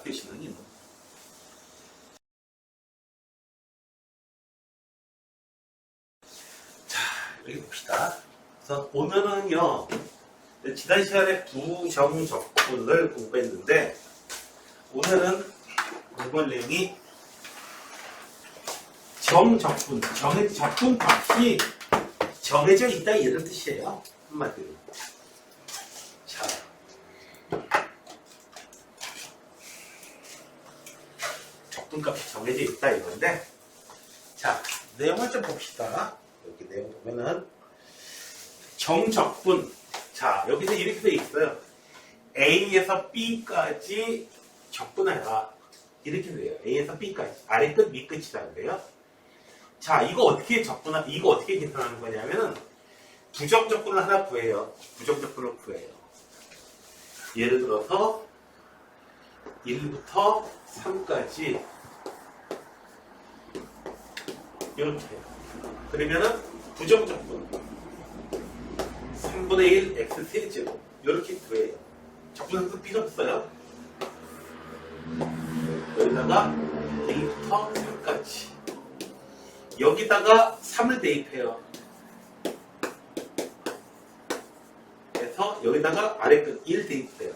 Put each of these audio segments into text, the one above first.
쓰시는 이는. 자, 여기 봅시다. 그래서 오늘은요, 지난 시간에 부정적분을 공부했는데, 오늘은 이번 내용이 정적분, 적분 값이 정해져 있다 이런 뜻이에요. 한마디로. 자, 적분 값이 정해져 있다 이건데, 자, 내용을 좀 봅시다. 여기 내용 보면은 정적분. 자, 여기서 이렇게 돼 있어요. A에서 B까지 적분해라. 이렇게 돼요. A에서 B까지. 아래 끝, 밑 끝이라는데요. 자, 이거 어떻게 계산하는 거냐면은, 부정적분을 하나 구해요. 부정적분을 구해요. 예를 들어서, 1부터 3까지, 이렇게. 그러면은, 부정적분. 3분의 1 x 세제곱. 이렇게 구해요. 적분상수 필요 없어요. 여기다가 1부터 3까지. 여기다가 3을 대입해요. 그래서 여기다가 아래 끝 1 대입해요.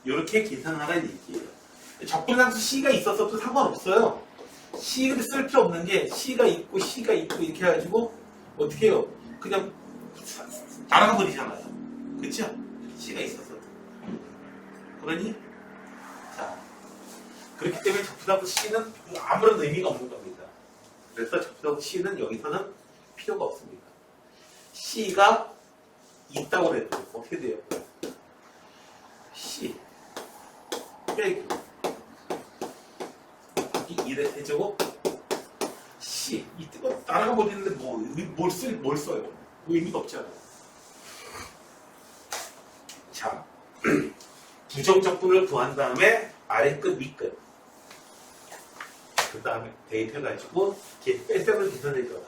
이렇게 계산하라는 얘기예요. 적분상수 C가 있었어도 상관없어요. C를 쓸 필요 없는 게 C가 있고 C가 있고 이렇게 해가지고 어떻게 해요? 그냥 날아가 버리잖아요. 그쵸? C가 있었어도. 그러니 자, 그렇기 때문에 적분상수 C는 아무런 의미가 없는 겁니다. 그래서 적분상수 C는 여기서는 필요가 없습니다. C가 있다고 해도 어떻게 돼요? C 빼기 1의 세제곱 C 이거 따라가 버리는데 뭘 써요? 의미가 없잖아요. 자, 부정적분을 구한 다음에 아래 끝, 밑 끝. 그 다음에 대입해가지고 뺄셈을 계산해줘라.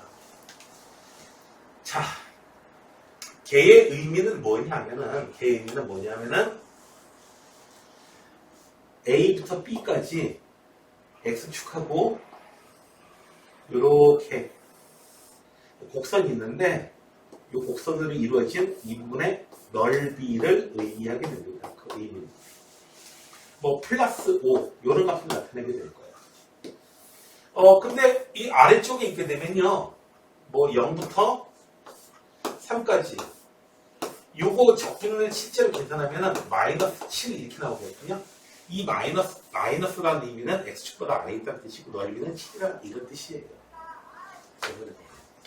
자, 걔의 의미는 뭐냐면은 A부터 B까지 X축하고 요렇게 곡선이 있는데 이 곡선으로 이루어진 이 부분의 넓이를 의미하게 됩니다. 그 의미는 뭐 플러스 5 요런 값을 나타내게 될 거예요. 근데 이 아래쪽에 있게 되면요, 뭐 0부터 3까지 요거 적분을 실제로 계산하면은 마이너스 7 이렇게 나오거든요. 이 마이너스라는 의미는 x축보다 아래에 있다는 뜻이고 넓이는 7이라는 이런 뜻이에요.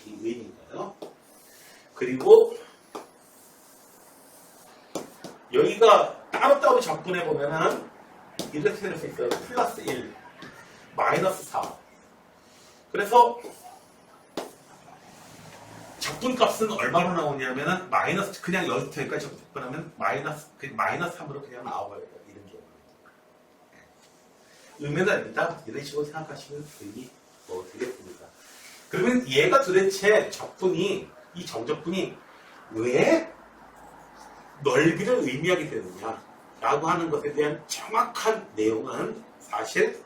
이 의미인가요? 그리고 여기가 따로따로 적분해 보면은 이렇게 될 수 있어요. 플러스 1, 마이너스 4. 그래서 적분값은 얼마로 나오냐면은 마이너스, 그냥 여기부터 여기까지 적분하면 마이너스 3으로 그냥 나와버려요. 이런 경우. 의미는 아니다. 이런 식으로 생각하시면 되겠습니다. 그러면 얘가 도대체 이 정적분이 왜 넓이를 의미하게 되느냐 라고 하는 것에 대한 정확한 내용은 사실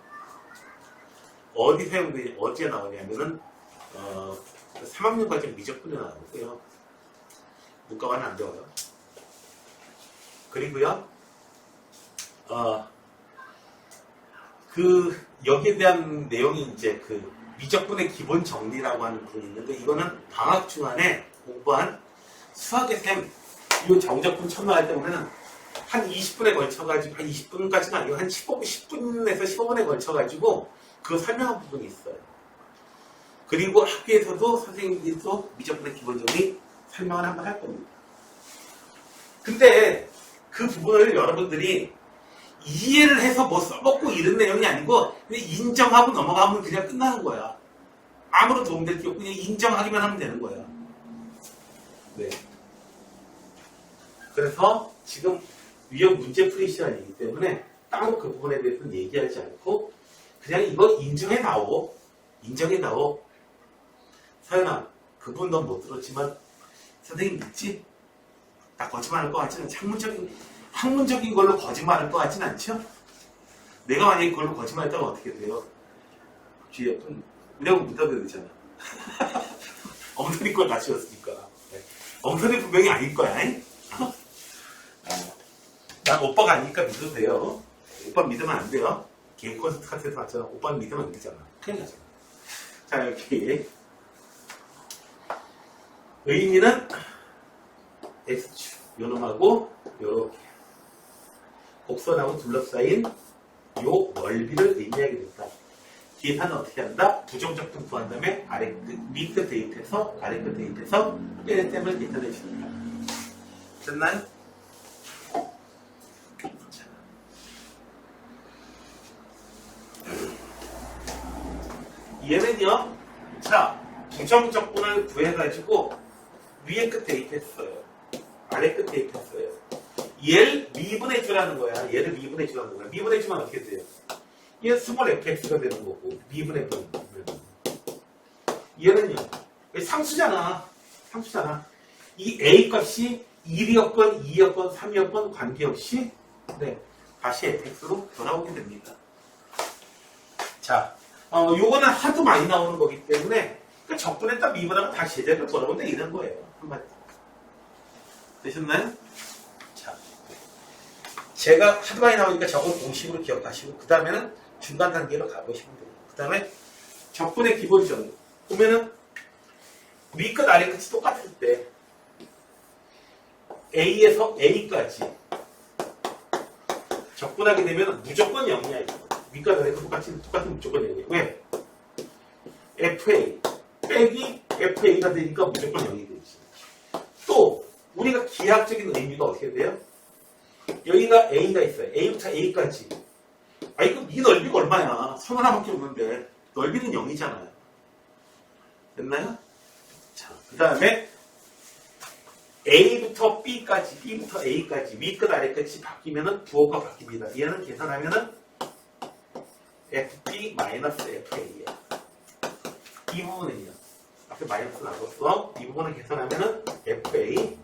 어디 사용되냐, 어디에 나오냐면은 3학년 과정 미적분에 나오고요. 문과과는 안 배워요. 그리고요, 여기에 대한 내용이 이제 미적분의 기본 정리라고 하는 부분이 있는데, 이거는 방학 중간에 공부한 수학의 셈, 이 정적분 처음 나갈 때 보면은 한 20분에 걸쳐가지고, 한 20분까지는 아니고, 한 10분에서 15분에 걸쳐가지고, 그거 설명한 부분이 있어요. 그리고 학교에서도 선생님들도 미적분의 기본 정리 설명을 한번 할 겁니다. 근데 그 부분을 여러분들이 이해를 해서 뭐 써먹고 이런 내용이 아니고 그냥 인정하고 넘어가면 그냥 끝나는 거야. 아무런 도움될 게 없고 그냥 인정하기만 하면 되는 거야. 네. 그래서 지금 위험 문제풀이 시간이기 때문에 따로 그 부분에 대해서는 얘기하지 않고 그냥 이거 인정해 나오. 서연아, 그분 넌 못 들었지만 선생님 믿지? 다 거짓말할 것 같지는 학문적인 걸로 거짓말할 것 같지는 않죠? 내가 만약에 그걸로 거짓말했다면 어떻게 돼요? 뒤에 우리하고 못하게 되잖아. 엄선이 걸 다치웠으니까. 네. 엄선이 분명히 아닐 거야. 난 오빠가 아니니까 믿어도 돼요. 오빠 믿으면 안 돼요. 개인 콘서트 같은 데서 봤잖아. 오빠는 믿으면 안 되잖아. 큰일 나잖아. 자, 여기 의미는 X축 요놈하고 요렇게 곡선하고 둘러싸인 요 넓이를 의미하게 된다. 계산은 어떻게 한다? 부정적분 구한 다음에 밑끝 대입해서 아래끝 대입해서 빼내땜을 계산해 준다. 됐나요? 얘는요, 자, 부정적분을 구해가지고 위에 끝 대입했어요. 아래 끝 대입했어요. 얘를 미분해 주라는 거야. 얘를 미분해 주라는 거야. 미분해 주면 어떻게 돼요? 얘는 스몰 fx가 되는 거고, 미분해 주면. 얘는요, 상수잖아. 상수잖아. 이 a 값이 1이었건 2였건 3이었건 관계없이, 네, 다시 fx로 돌아오게 됩니다. 자, 요거는 하도 많이 나오는 거기 때문에, 그 적분했다 미분하면 다시 제자리로 돌아온다 이런 거예요. 한마디. 되셨나요? 자, 제가 하도 많이 나오니까 저걸 공식으로 기억하시고, 그 다음에는 중간 단계로 가보시면 돼요. 그 다음에 적분의 기본적으로 보면은 위끝 아래끝이 똑같을 때 A에서 A까지 적분하게 되면 무조건 0이야. 위끝 아래끝 똑같은 무조건 0이야. 왜? FA 빼기 FA가 되니까 무조건 0이 되지. 또 우리가 기하학적인 의미가 어떻게 돼요? 여기가 A가 있어요. A부터 A까지. 이거 이 넓이가 얼마야? 선 하나밖에 없는데 넓이는 0이잖아요. 됐나요? 자, 그 다음에 A부터 B까지, B부터 A까지 위끝 아래끝이 바뀌면은 부호가 바뀝니다. 얘는 계산하면은 FB-FA야. 이 부분은요. 앞에 마이너스 나눴어. 이 부분을 계산하면은 FA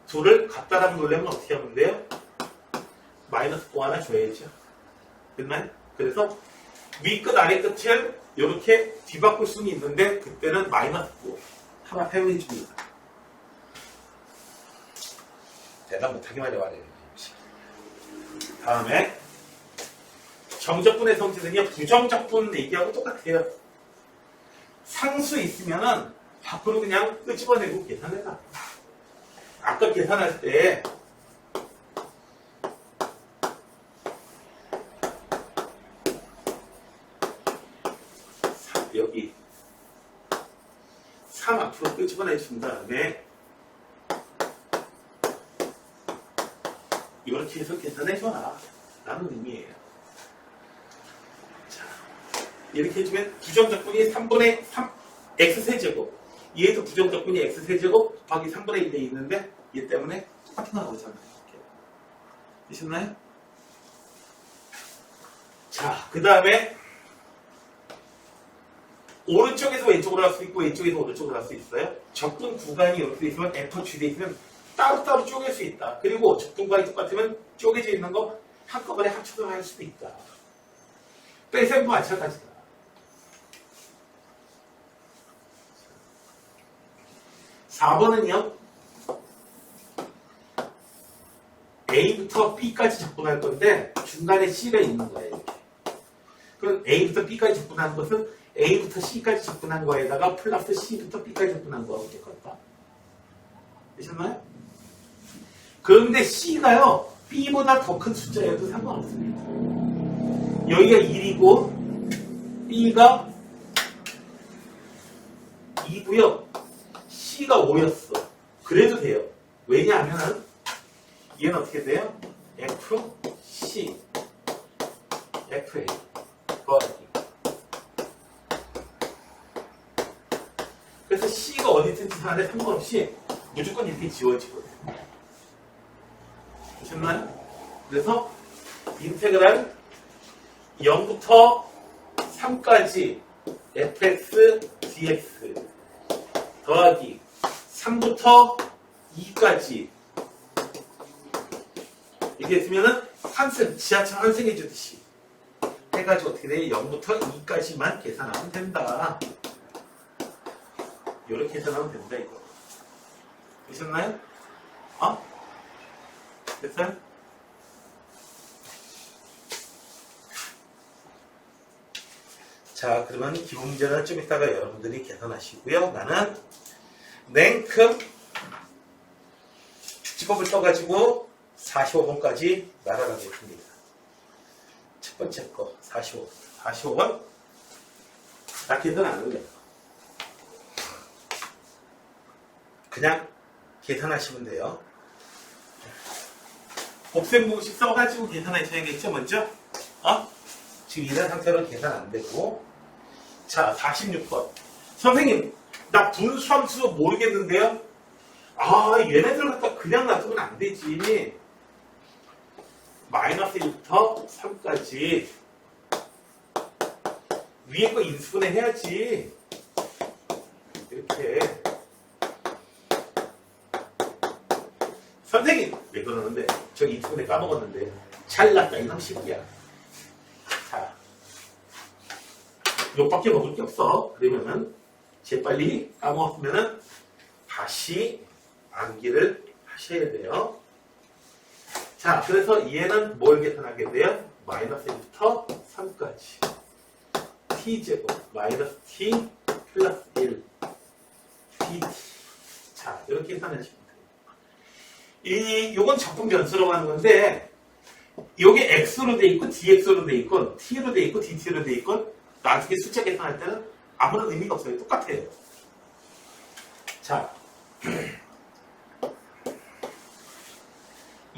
둘을 갖다라고 놀려면 어떻게 하면 돼요? 마이너스 5 하나 줘야죠. 됐나요? 그래서 위끝 아래끝을 이렇게 뒤바꿀 수는 있는데 그때는 마이너스 5 하나 사용해 줍니다. 대답 못하기만 해봐야 다음에 정적분의 성질은요, 부정적분 얘기하고 똑같아요. 상수 있으면은 밖으로 그냥 끄집어내고 계산해라. 아까 계산할 때 여기 3 앞으로 끄집어내준 다음에 이렇게 해서 계산해줘라 라는 의미예요. 자, 이렇게 해주면 부정적분이 3분의 3 x세제곱, 얘도 부정적분이 x세제곱 곱하기 3분의 1에 있는데 얘 때문에 똑같은 거 나오잖아요. 이렇게. 되셨나요? 자, 그 다음에 오른쪽에서 왼쪽으로 갈 수 있고 왼쪽에서 오른쪽으로 갈 수 있어요. 적분 구간이 이렇게 있으면 F-G돼 있으면 따로따로 쪼갤 수 있다. 그리고 적분 구간이 똑같으면 쪼개져 있는 거 한꺼번에 합쳐서 할 수도 있다. 빼셈도 마찬가지다. (4번은요) A부터 B까지 적분할 건데 중간에 C가 있는 거예요. 이렇게. 그럼 A부터 B까지 적분하는 것은 A부터 C까지 접근한 거에다가 플러스 C부터 B까지 접근한 거하고 똑같다. 되셨나요? 그런데 C가요, B보다 더 큰 숫자여도 상관없습니다. 여기가 1이고, B가 2고요, C가 5였어. 그래도 돼요. 왜냐하면, 얘는 어떻게 돼요? F, C, FA. 더하기. 그래서 C가 어디든지 간에 상관없이 무조건 이렇게 지워지거든요. 보셨나요? 그래서 인테그랄 0부터 3까지 fx dx 더하기 3부터 2까지 이게 있으면은 환승, 지하철 환승해 주듯이 해가지고 어떻게 돼? 0부터 2까지만 계산하면 된다. 이렇게 계산하면 된다, 이거. 되셨나요? 됐어요? 자, 그러면 기본 문제는 좀 이따가 여러분들이 계산하시고요. 나는 냉큼 축지법을 써가지고 45번까지 날아가겠습니다. 첫 번째 거 45번. 45번 나 계산 안 할래요. 그냥 계산하시면 돼요. 곱셈공식 써가지고 계산하셔야겠죠, 먼저? 지금 이런 상태로 계산 안 되고. 자, 46번. 선생님, 나 분수함수 모르겠는데요? 얘네들 갖다 그냥 놔두면 안 되지. 마이너스 1부터 3까지. 위에 거 인수분해 해야지. 이렇게. 선생님, 왜 그러는데? 저 인수분해 까먹었는데. 잘났다, 이놈 식이야. 자, 요밖에 먹을 게 없어. 그러면은, 재빨리 까먹었으면은, 다시 암기를 하셔야 돼요. 자, 그래서 얘는 뭘 계산하게 돼요? 마이너스 1부터 3까지. t제곱, 마이너스 t 플러스 1. dt. 자, 이렇게 계산하시면 돼요. 요건 적분 변수라고 하는 건데, 요게 x로 돼 있고, dx로 돼 있고, t로 돼 있고, dt로 돼 있고, 나중에 숫자 계산할 때는 아무런 의미가 없어요. 똑같아요. 자,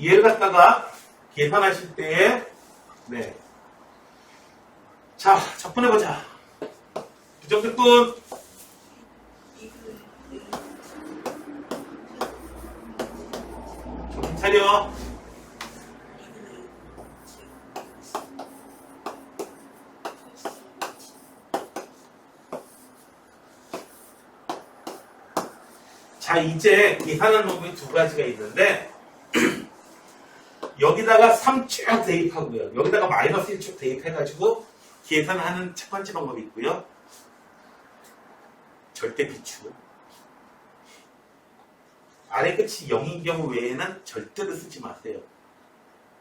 얘를 갖다가 계산하실 때, 네. 자, 접근해보자. 부정특분. 정신 차려. 자, 이제 계산하는 방법이 두 가지가 있는데, 여기다가 3쭉 대입하고요. 여기다가 마이너스 1쭉 대입해가지고 계산하는 첫 번째 방법이 있고요. 절대 비추. 아래 끝이 0인 경우 외에는 절대로 쓰지 마세요.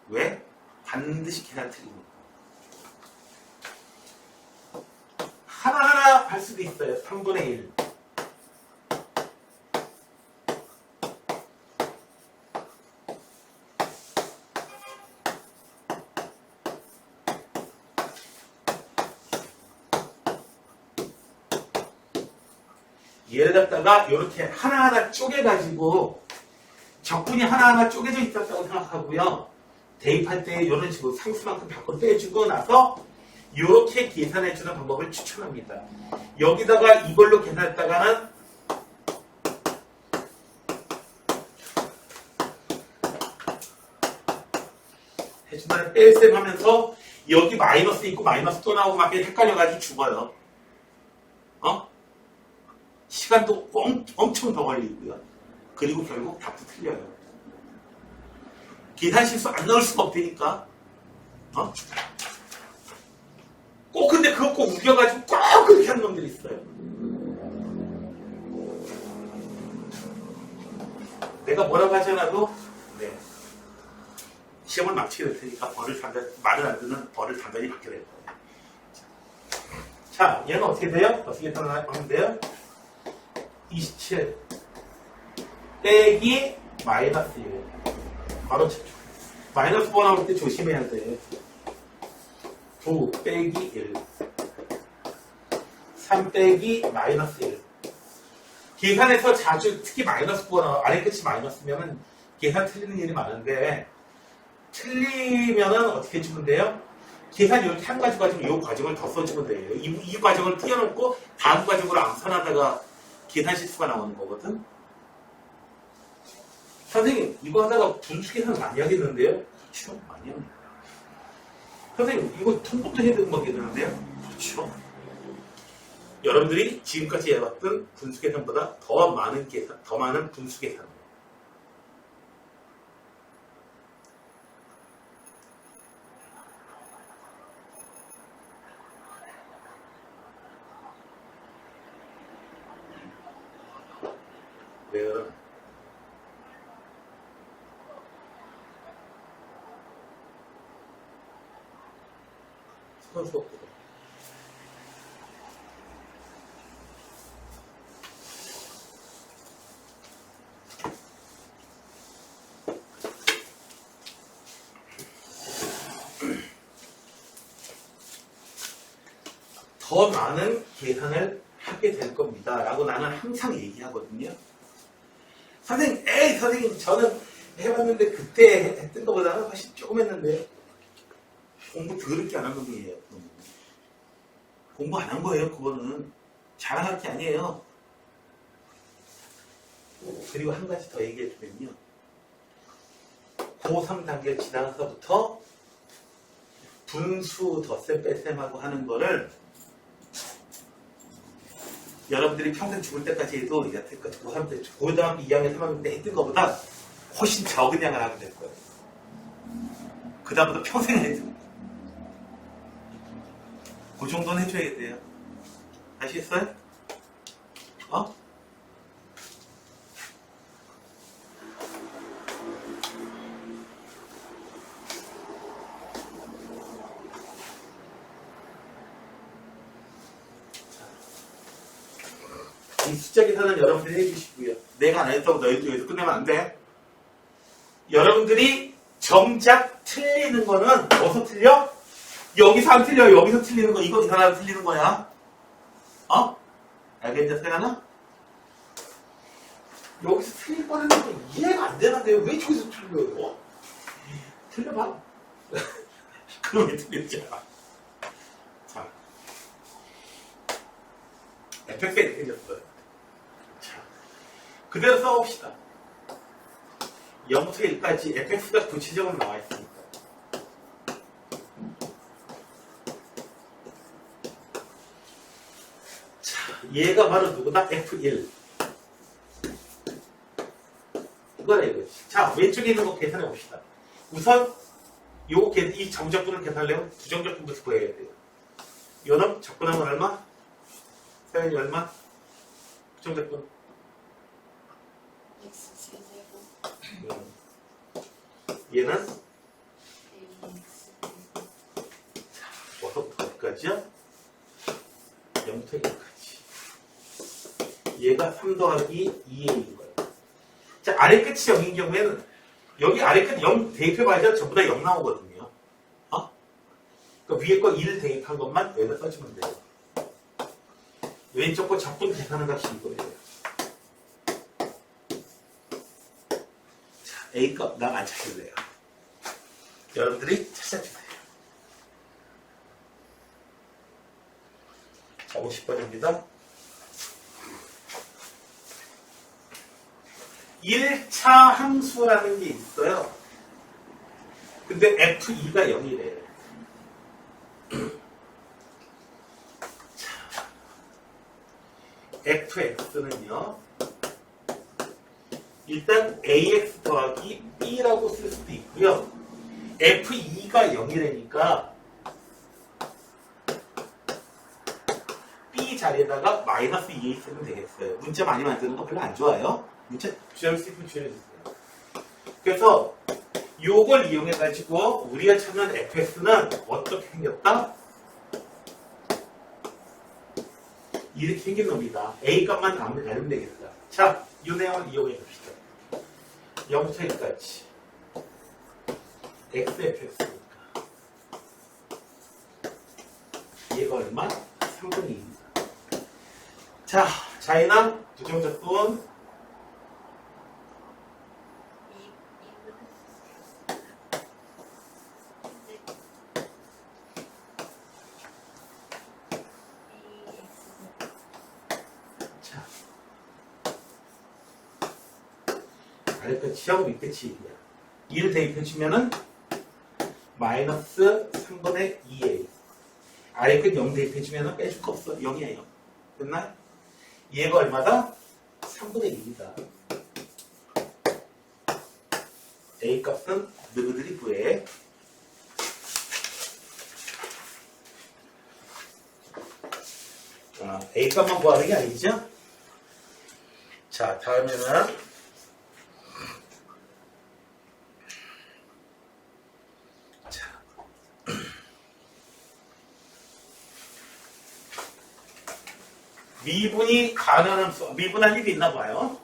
왜? 반드시 계산 틀립니다. 하나하나 할 수도 있어요. 3분의 1. 얘를 갖다가 이렇게 하나하나 쪼개가지고 적분이 하나하나 쪼개져 있었다고 생각하고요. 대입할 때 이런 식으로 상수만큼 밖으로 빼주고 나서 이렇게 계산해주는 방법을 추천합니다. 여기다가 이걸로 계산했다가는 해준다는 뺄셈 하면서 여기 마이너스 있고 마이너스 또 나오고 막 헷갈려가지고 죽어요. 시간도 엄청 더 걸리고요. 그리고 결국 답도 틀려요. 계산 실수 안 넣을 수가 없다니까. 꼭 근데 그거 꼭 우겨가지고 꼭 그렇게 하는 놈들이 있어요. 내가 뭐라고 하지 않아도 네. 시험을 망치게 될 테니까 말을 안 듣는 벌을 단단히 받게 될 거예요. 자, 얘는 어떻게 돼요? 어떻게 계산하면 돼요? 27 빼기 마이너스 1. 바로 마이너스 4 나올 때 조심해야 돼. 9 빼기 1. 3 빼기 마이너스 1. 계산에서 자주 특히 마이너스 4 나와 아래 끝이 마이너스면은 계산 틀리는 일이 많은데 틀리면은 어떻게 해주면 돼요? 계산 이렇게 한 가지 가지고 이 과정을 더 써주면 돼요. 이 과정을 띄워놓고 다음 과정으로 암산하다가 계산 실수가 나오는 거거든. 선생님 이거 하다가 분수 계산 많이 하겠는데요? 그렇죠. 많이 합니다. 선생님 이거 통부터 해야 되는 거겠는데요? 그렇죠. 여러분들이 지금까지 해왔던 분수 계산보다 더 많은 계산, 더 많은 분수 계산. 왜요? 선수 없고. 더 많은 계산을 하게 될 겁니다. 라고 나는 항상 얘기하거든요. 선생님, 저는 해봤는데 그때 했던 것보다는 훨씬 조금 했는데 공부 더럽게 안 한 놈이에요. 공부 안 한 거예요, 그거는. 자랑할 게 아니에요. 그리고 한 가지 더 얘기해 주면요. 고3 단계 지나서부터 분수 덧셈 뺄셈하고 하는 거를 여러분들이 평생 죽을 때까지 해도 여태까지 고3 때, 고등학교 2학년, 3학년 때 했던 것보다 훨씬 적은 양을 하게 될 거예요. 그 다음부터 평생 해야 돼요. 그 정도는 해줘야 돼요. 아시겠어요? 어? 이 숫자 계산은 여러분들이 해주시고요. 내가 안 했다고 너희도 여기서 끝내면 안 돼. 여러분들이 정작 틀리는 거는 어디서 틀려? 여기서 안 틀려. 여기서 틀리는 거. 이거 계산하면 틀리는 거야. 어? 알겠냐, 세연아? 여기서 틀릴 뻔하는 거 이해가 안 되는데 왜 저기서 틀려요? 틀려봐. 그러면 틀리잖아. 자, fx가 이렇게 생겼어요. 자, 그대로 써봅시다. 0부터 1까지 fx가 구체적으로 나와 있으니까. 자, 얘가 바로 누구다? f1. 이거라 이거지. 자, 왼쪽에 있는 거 계산해 봅시다. 우선 이 정적분을 계산하려면 부정적분부터 구해야 돼요. 요놈 적분하면 얼마? 세연이 얼마? 부정적분. 얘는 뭐부터 어디까지요? 0부터 1까지. 얘가 3 더하기 2a인 거예요. 자, 아래 끝이 0인 경우에는 여기 아래 끝 0 대입해봐야 전부 다 0 나오거든요. 어? 그러니까 위에 거 1 대입한 것만 여기다 써주면 돼요. 왼쪽 거 적분 계산하는 값이 이거예요. 자, A값 난 안 찾을래요. 여러분들이 찾아주세요. 자, 50번입니다. 1차 함수라는 게 있어요. 근데 F2가 0이래요. 자, fx는요. 일단 ax 더하기 b라고 쓸 수도 있고요. f2가 0이라니까 b 자리에다가 마이너스 2a 쓰면 되겠어요. 문자 많이 만드는 거 별로 안 좋아요. 문자 주할 수 있으면 주해주세요. 그래서 요걸 이용해가지고 우리가 찾는 fx는 어떻게 생겼다? 이렇게 생긴 놈이다. a 값만 알면 되겠다. 자, 이 내용을 이용해 봅시다. 0부터 1까지 xfx니까 얘가 얼마? 3분의 2입니다. 자, 자이남 부정적분 아래끝이하고 밑끝이 1이야. 2를 대입해주면은 마이너스 3분의 2a. 아래끝 0 대입해주면은 빼줄 거 없어. 0이에요. 됐나요? 얘가 얼마다? 3분의 1이다. A 값은 너희들이 구해. A 값만 구하는 게 아니죠? 자, 다음에는 자, 미분이 가능한 수, 미분할 일이 있나 봐요.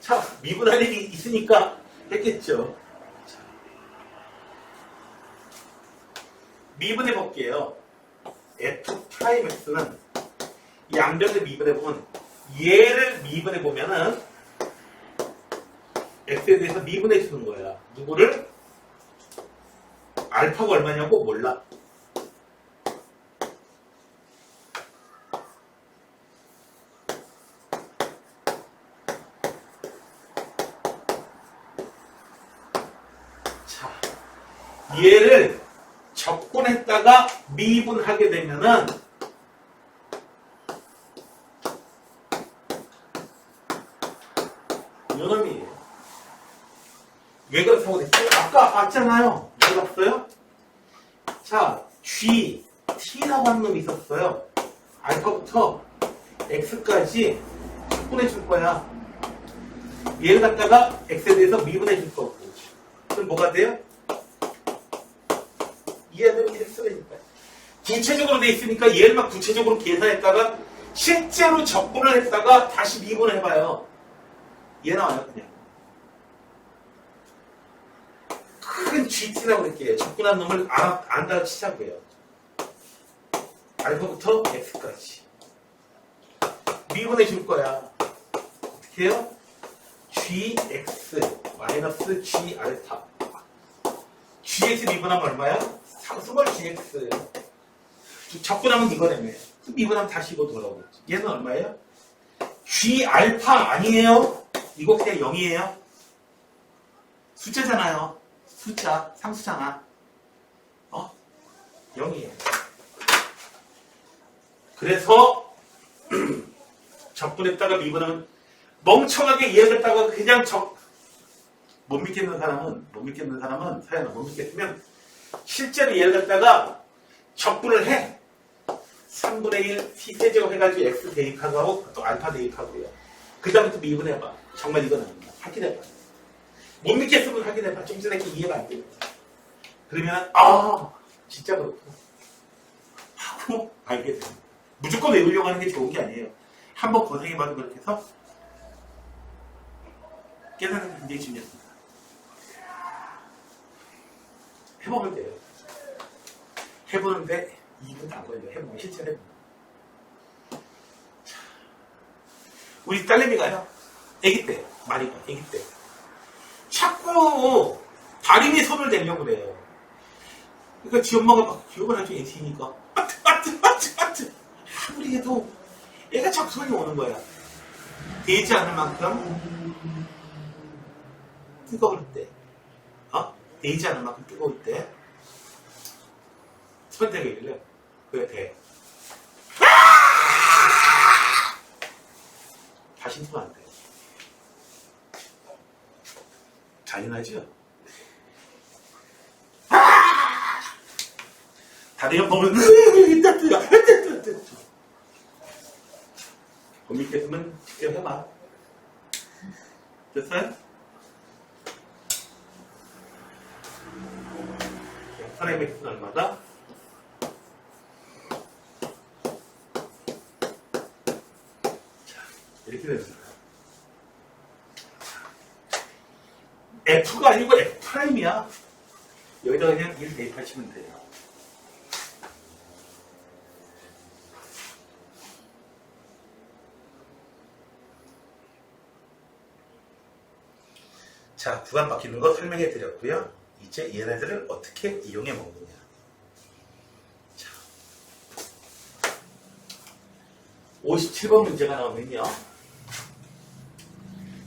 자, 미분할 일이 있으니까 했겠죠. 자, 미분해 볼게요. F'X는 양변을 미분해보면 얘를 미분해보면은 X에 대해서 미분해주는 거야. 누구를? 알파가 얼마냐고 몰라. 자, 얘를 적분했다가 미분하게 되면은 요놈이에요. 왜 그렇다고 됐죠? 아까 봤잖아요. 왜 봤어요? 자, G, T라고 하는 놈이 있었어요. 알파부터 X까지 적분해 줄 거야. 얘를 갖다가 X에 대해서 미분해 줄 거고. 그럼 뭐가 돼요? 이해하면 X라니까. 구체적으로 돼 있으니까 얘를 막 구체적으로 계산했다가 실제로 적분을 했다가 다시 미분을 해봐요. 얘 나와요, 그냥. 큰 GT라고 그럴게요. 적분한 놈을 안다고 치자고요. 알파부터 X까지. 미분해 줄 거야. 어떻게 해요? GX 마이너스 G 알파. GX 미분하면 얼마야? 스몰 GX. 적분하면 이거라며. 미분하면 다시 이거 돌아오겠지. 얘는 얼마예요? G 알파 아니에요? 이거 그냥 0이에요? 숫자잖아요. 숫자, 상수잖아. 0이에요. 그래서 적분했다가 미분하면 멍청하게 이해했다가 그냥 못 믿겠는 사람은 사연아 못 믿겠으면 실제로 얘를 갖다가 적분을 해. 3분의 1 t 세제곱 해가지고 x 대입하고 또 알파 대입하고요. 그 다음에 또 미분해봐. 정말 이건 아니야. 확인해봐. 못 믿겠으면 확인해봐. 좀 전에 이해가 안 돼. 그러면 진짜 그렇구나 하고 알게 돼. 무조건 외우려고 하는 게 좋은 게 아니에요. 한번 고생해봐도 그렇게 해서 깨닫는 게 굉장히 중요합니다. 해보면 돼요. 해보는데 2분 안 걸려요. 해보면 실제로 해보면. 우리 딸내미가요. 아기 때 많이 봐. 아기 때 자꾸 다리미 손을 대려고 그래요. 그러니까 지 엄마가 막 기억을 하죠. 애기니까 아트 아무리 해도 애가 자꾸 손이 오는 거야. 되지 않을 만큼 뜨거울 때, 되지 않을 만큼 뜨거울 때 선택이길래 그래 돼. 다시 쓰면 안 돼. 잔인하죠? 다리 형 보면 못 믿겠으면 직접 해봐. 됐어요? 선의 맥스는 얼마다? 자, 이렇게 됩니다. F가 아니고 F'이야. 여기다 그냥 1 대입하시면 돼요. 자, 구간 바뀌는 거 설명해 드렸고요. 이제 얘네들을 어떻게 이용해 먹느냐. 자, 57번 문제가 나오면요.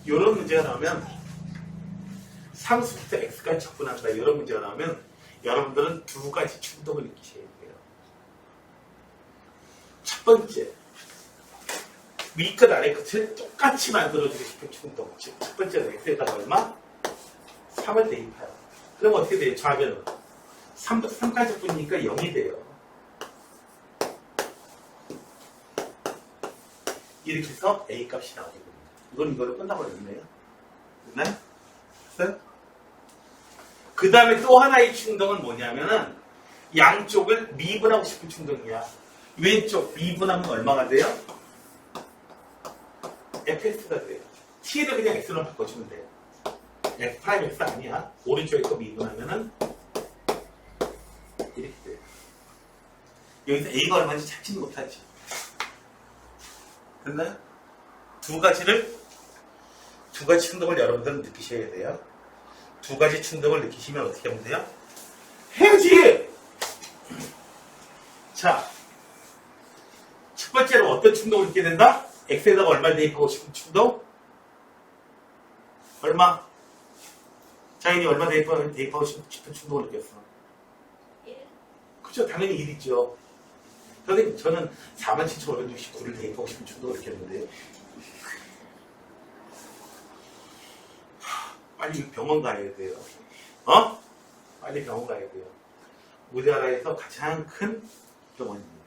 이런 문제가 나오면 상수부터 x까지 적분한다. 이런 문제가 나오면 여러분들은 두 가지 충동을 느끼셔야 돼요. 첫 번째, 위끝 아래 끝을 똑같이 만들어주고 싶은 충동. 즉, 첫 번째는 x에다가 얼마? 3을 대입해요. 그럼 어떻게 돼요? 좌변은 3까지 뿐이니까 0이 돼요. 이렇게 해서 a 값이 나오게 됩니다. 이건 이걸로 끝나버렸네요. 됐나요? 됐어요? 그 다음에 또 하나의 충동은 뭐냐면은 양쪽을 미분하고 싶은 충동이야. 왼쪽 미분하면 얼마가 돼요? fx가 돼요. t를 그냥 x로 바꿔주면 돼요. f 프라임 x 아니야. 오른쪽에 거 미분하면은 이렇게 돼요. 여기서 a가 얼마인지 찾지는 못하지. 됐나요? 두 가지 충동을 여러분들은 느끼셔야 돼요. 두 가지 충동을 느끼시면 어떻게 하면 돼요? 해야지! 자, 첫 번째로 어떤 충동을 느끼게 된다? x에다가 얼마 대입하고 싶은 충동? 얼마? 자인이 얼마 대입하고 싶은 충동을 느꼈어? 1. 그렇죠. 당연히 1이죠. 선생님, 저는 47,569를 대입하고 싶은 충동을 느꼈는데요. 빨리 병원 가야 돼요. 어? 빨리 병원 가야 돼요. 우리나라에서 가장 큰 병원입니다.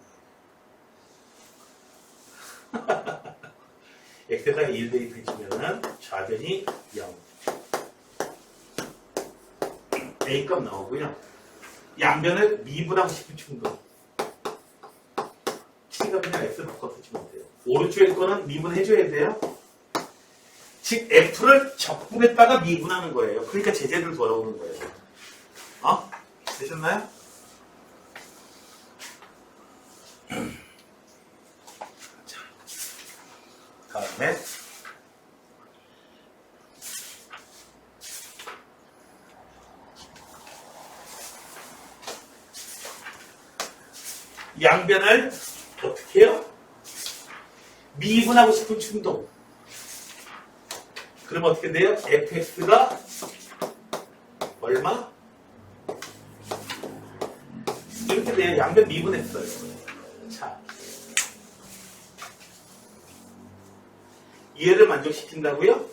x에다가 1 대입해주면은 좌변이 0. a값 나오고요. 양변을 미분하고 싶은 충동. t가 그냥 x를 바꿔서 주면 돼요. 오른쪽에 거는 미분해줘야 돼요. 즉 f를 적분했다가 미분하는 거예요. 그러니까 제재를 돌아오는 거예요. 되셨나요? 자, 다음에 양변을 어떻게 해요? 미분하고 싶은 충동. 그럼 어떻게 돼요? fx가 얼마? 이렇게 돼요. 양변 미분했어요. 자, 얘를 만족시킨다고요?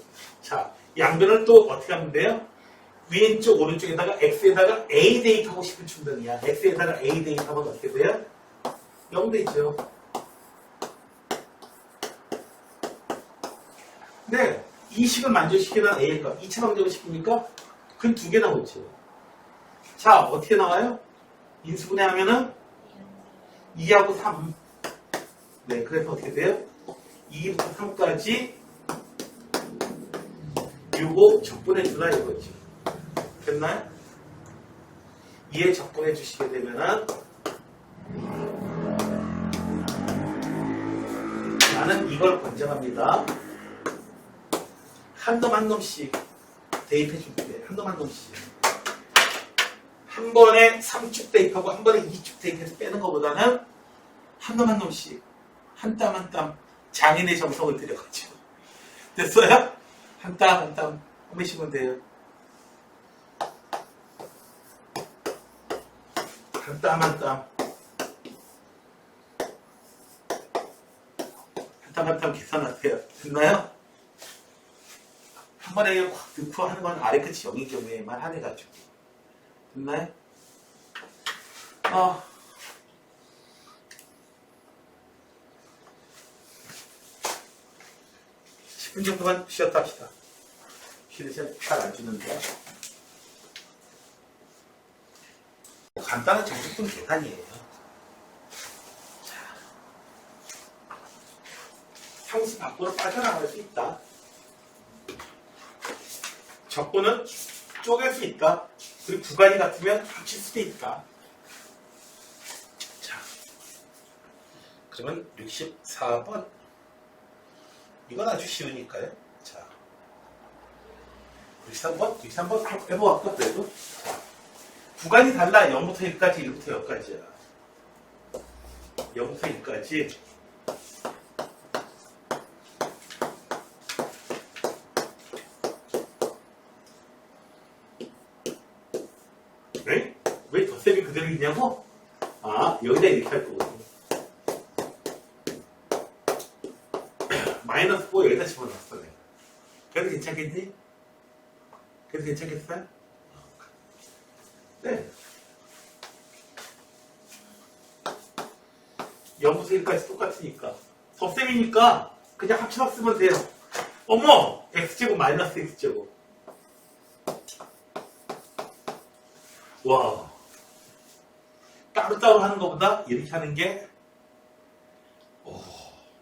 자, 양변을 또 어떻게 하면 돼요? 왼쪽 오른쪽에다가 x에다가 a 대입하고 싶은 충동이야. x에다가 a 대입하면 어떻게 돼요? 0 되죠. 네, 이 식을 만족시키는 a의 값 2차 방정을 시킵니까? 그건 2개 나오죠. 자, 어떻게 나와요? 인수분해 하면은 2하고 3. 네, 그래서 어떻게 돼요? 2부터 3까지 요거 적분해 주라 이거지. 됐나요? 2에 적분해 주시게 되면은 나는 이걸 권장합니다. 한 놈 한 놈씩 대입해 줄게. 한 놈 한 놈씩. 한 번에 3축 대입하고 한 번에 2축 대입해서 빼는 것보다는 한 놈 한 놈씩 한 땀 한 땀 장인의 정성을 들여가지고 됐어요? 한 땀 한 땀 하시면 돼요. 한 땀 한 땀 한 땀 한 땀 계산하세요. 됐나요? 한 번에 확 넣고 하는 건 아래 끝이 0인 경우에만 한해가지고 됐나요? 10분 정도만 쉬었다 합시다. 쉬는 시간 잘 안 주는데. 간단한 정직분 계산이에요. 자, 상수 밖으로 빠져나갈 수 있다. 적분은 쪼갤 수 있다. 그리고 구간이 같으면 합칠 수도 있다. 자, 그러면 64번. 이건 아주 쉬우니까요. 자, 63번 해보았까 그래도. 자, 구간이 달라. 0부터 1까지, 1부터 0까지야. 0부터 1까지. 왜 덧셈이 그대로 있냐고? 여기다 이렇게 할 거거든요. 마이너스 4 여기다 집어넣었어 내가. 그래도 괜찮겠니? 그래도 괜찮겠어요? 네. 0부터 1까지 똑같으니까 덧셈이니까 그냥 합쳐서 쓰면 돼요. 어머! x제곱 마이너스 x제곱. 와, 따로따로 하는 것보다 이렇게 하는 게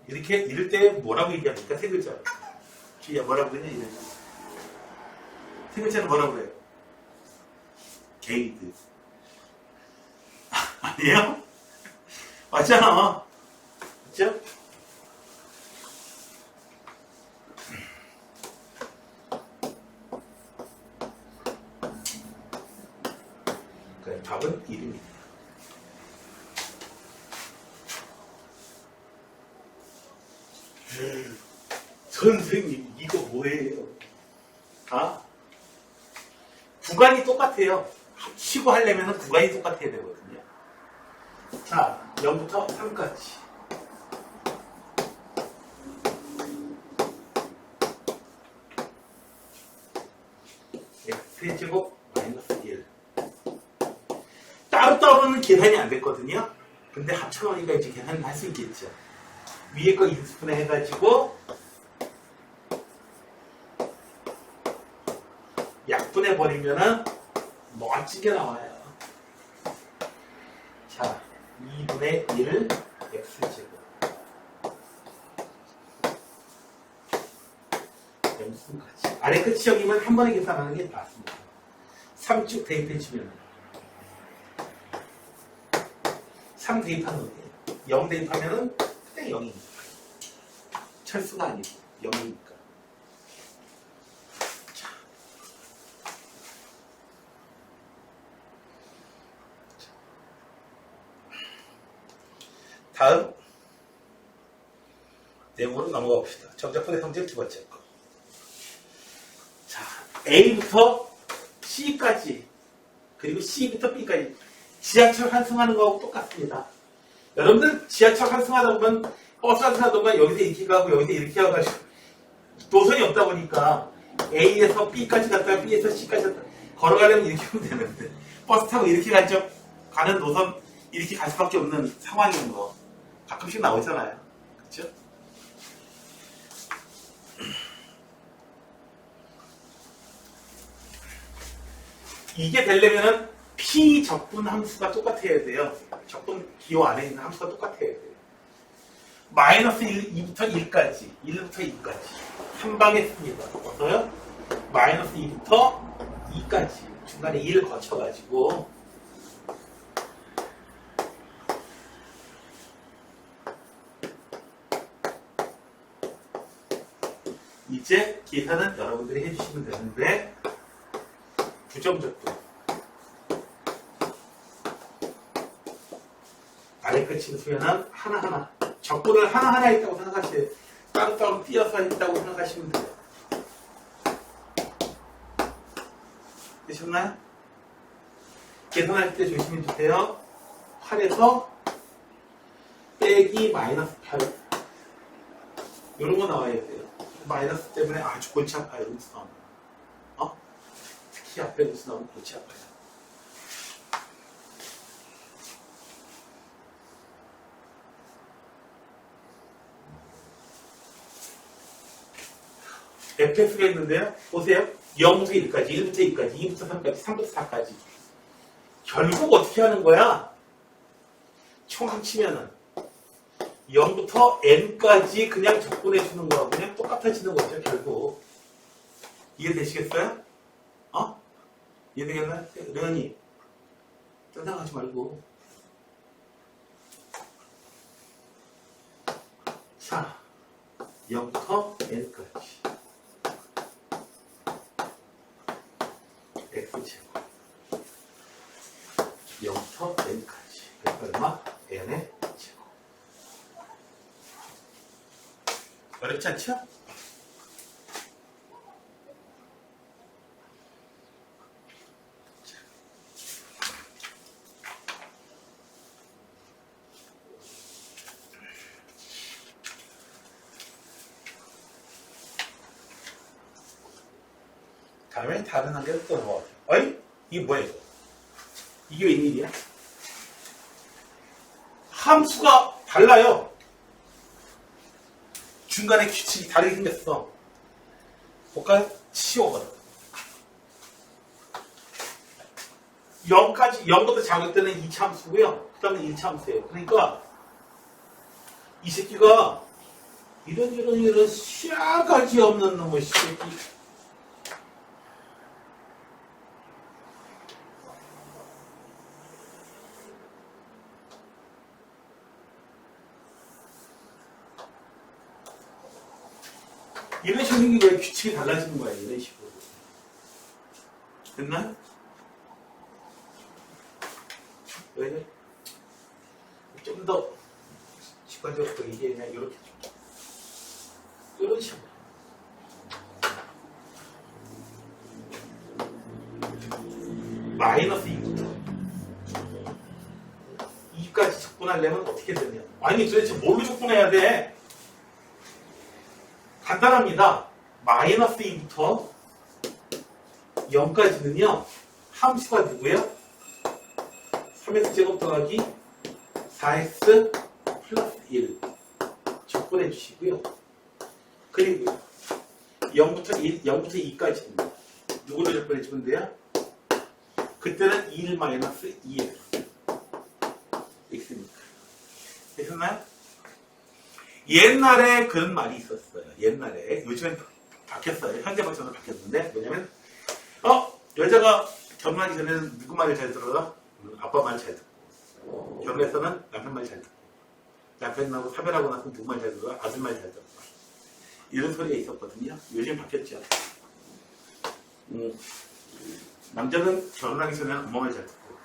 이렇게 이럴 때 뭐라고 얘기합니까? 세 글자로. 주희야 뭐라고 그러냐 이럴 때. 세 글자는 뭐라고 그래요? 게이드. 아니에요? 맞잖아. 그쵸? 그래, 답은 이름입니다. 선생님 이거 뭐예요? 아? 구간이 똑같아요. 합치고 하려면 구간이 똑같아야 되거든요. 자, 0부터 3까지. x제곱 마이너스 1. 따로따로는 계산이 안 됐거든요. 근데 합쳐놓으니까 이제 계산을 할 수 있겠죠. 위에 거 인수분해 해가지고 약분해 버리면은 멋지게 나와요. 자, 2분의 1 x제곱 영수까지. 아래 끝이 0이면 한 번에 계산하는 게 낫습니다. 3쭉 대입해주면 3 대입하는 거예요. 0 대입하면은 그냥 0이니까. 철수가 아니고 0이니까. 자. 다음 내용으로 넘어가 봅시다. 정적분의 성질 두 번째 거. 자, A부터 C까지 그리고 C부터 B까지 지하철 환승하는 거하고 똑같습니다. 여러분들 지하철 환승하다 보면 버스 환승하다 보면 여기서 이렇게 가고 여기서 이렇게 가가지고 노선이 없다 보니까 A에서 B까지 갔다가 B에서 C까지 갔다가 걸어가려면 이렇게 하면 되는데 버스 타고 이렇게 가는 노선 이렇게 갈 수밖에 없는 상황인 거 가끔씩 나오잖아요. 그렇죠? 이게 되려면은 P 적분 함수가 똑같아야 돼요. 적분 기호 안에 있는 함수가 똑같아야 돼요. 마이너스 2부터 1까지, 1부터 2까지. 한 방에 씁니다. 어서요? 마이너스 2부터 2까지. 중간에 1을 거쳐가지고. 이제 계산은 여러분들이 해주시면 되는데, 부정적분. 아래 끝인 수에는 하나하나 적분을 하나하나 했다고 생각하세요. 따로따로 띄어서 했다고 생각하시면 돼요. 되셨나요? 계산할 때 조심해주세요. 8에서 빼기 마이너스 8 이런 거 나와야 돼요. 마이너스 때문에 아주 골치 아파요. 여기서 나오면 특히 앞에 여기서 나오면 골치 아파요. fx가 있는데요. 보세요. 0부터 1까지, 1부터 2까지, 2부터 3까지, 3부터 4까지. 결국 어떻게 하는 거야? 총 합치면은 0부터 n까지 그냥 적분해 주는 거하고 그냥 똑같아지는 거죠. 결국. 이해되시겠어요? 이해되겠나요? 르은이 짜증하지 말고. 자, 0부터 n까지. x제곱 0부터 n까지 그러니까 얼마? n의 제곱. 어렵지 않죠? 다음에 다른 한개를 또 넣어. 어이? 이게 뭐야 이거? 이게 웬일이야? 함수가 달라요. 중간에 규칙이 다르게 생겼어. 볼까요? 치워거든. 0부터 작을 때는 2차 함수고요. 그 다음에 1차 함수예요. 그러니까 이 새끼가 이런 씨앗가지 없는 놈의 새끼. 이런 식으로 생긴 거에 규칙이 달라지는 거야. 이런 식으로. 됐나요? 왜? 좀 더 직관적으로 얘기해. 이렇게 좀. 이런 식으로. 마이너스 2부터 2까지 적분하려면 어떻게 되냐? 아니 도대체 뭘로 적분해야 돼? 간단합니다. 마이너스 2부터 0까지는요. 함수가 누구예요? 3x제곱 더하기 4x 플러스 1 적분해 주시고요. 그리고 0부터 2까지입니다. 누구를 적분해 주면 돼요? 그때는 1 마이너스 2x x입니다. 되셨나요? 옛날에 그런 말이 있었어요. 옛날에. 요즘엔 바뀌었어요. 현대 버전으로 바뀌었는데 뭐냐면 여자가 결혼하기 전에는 누구 말을 잘 들어요? 아빠 말 잘 듣고 결혼해서는 남편 말 잘 듣고 남편하고 사별하고 나서 누구 말 잘 들어요? 아들 말 잘 듣고 이런 소리가 있었거든요. 요즘 바뀌었죠. 남자는 결혼하기 전에는 엄마 말 잘 듣고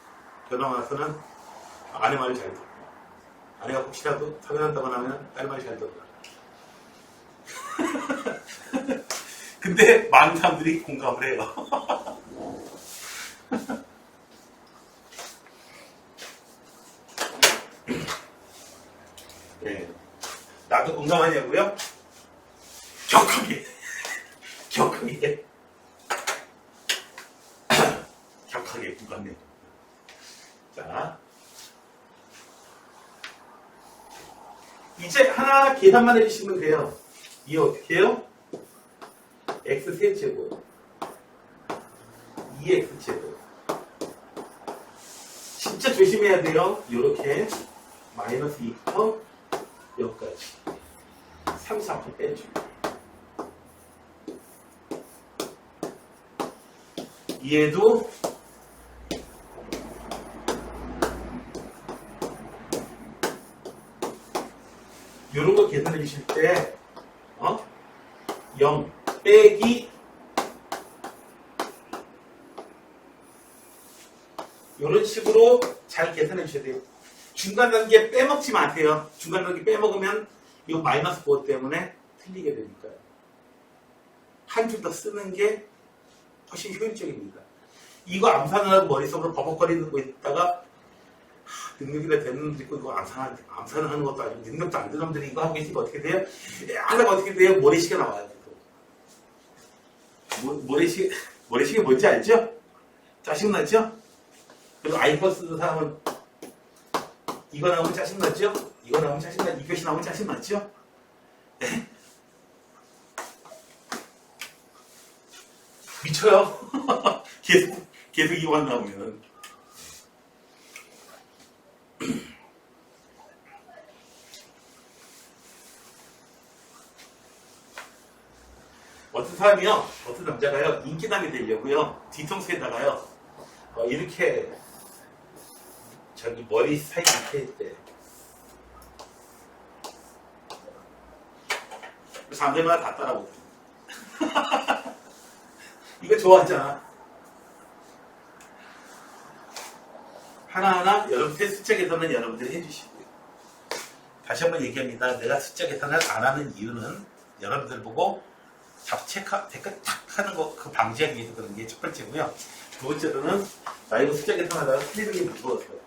결혼하고 나서는 아내 말을 잘 듣고 아내가 혹시라도 사별한다고 하면 딸 말이 잘 듣고 근데 많은 사람들이 공감을 해요. 네. 나도 공감하냐고요? 격하게 격하게 공감해요. 자, 이제 하나하나 계산만 해주시면 돼요. 이게 어떻게 해요? x 세제곱 2x제곱 진짜 조심해야 돼요. 이렇게 마이너스 2부터 여기까지 3, 4표 빼주고 얘도 이런 거 계산해 주실 때 0 빼기 이런 식으로 잘 계산해 주셔야 돼요. 중간 단계 빼먹지 마세요. 중간 단계 빼먹으면 이 마이너스 그것 때문에 틀리게 되니까요. 한 줄 더 쓰는 게 훨씬 효율적입니다. 이거 암산하고 머릿속으로 버벅거리고 있다가 능력이라 되는 놈들 있고 이거 암산하는 것도 아니고 능력도 안 되는 놈들이 이거 하고 계시니까 어떻게 돼요? 하다가 어떻게 돼요? 모래시계 나와요. 모래시계 뭔지 알죠? 짜증나죠? 그리고 아이폰 쓰는 사람은 이거 나오면 짜증나죠? 이거 나오면 짜증나죠? 이 교시 나오면 짜증나죠? 네? 미쳐요. 계속 이거만 나오면. 어떤 사람이요, 어떤 남자가요, 인기남이 되려고요, 뒤통수에다가요, 이렇게, 저기 머리 사이 이렇게 했대. 사람들마다 다 따라오고. 이거 좋아하잖아. 하나하나 여러분들 숫자 계산은 여러분들이 해주시고요. 다시 한번 얘기합니다. 내가 숫자 계산을 안 하는 이유는 여러분들 보고 댓글 탁 하는 거 그 방지하기 위해서 그런 게 첫 번째고요. 두 번째로는 나 이거 숫자 계산하다가 틀리는 게 무서웠어요.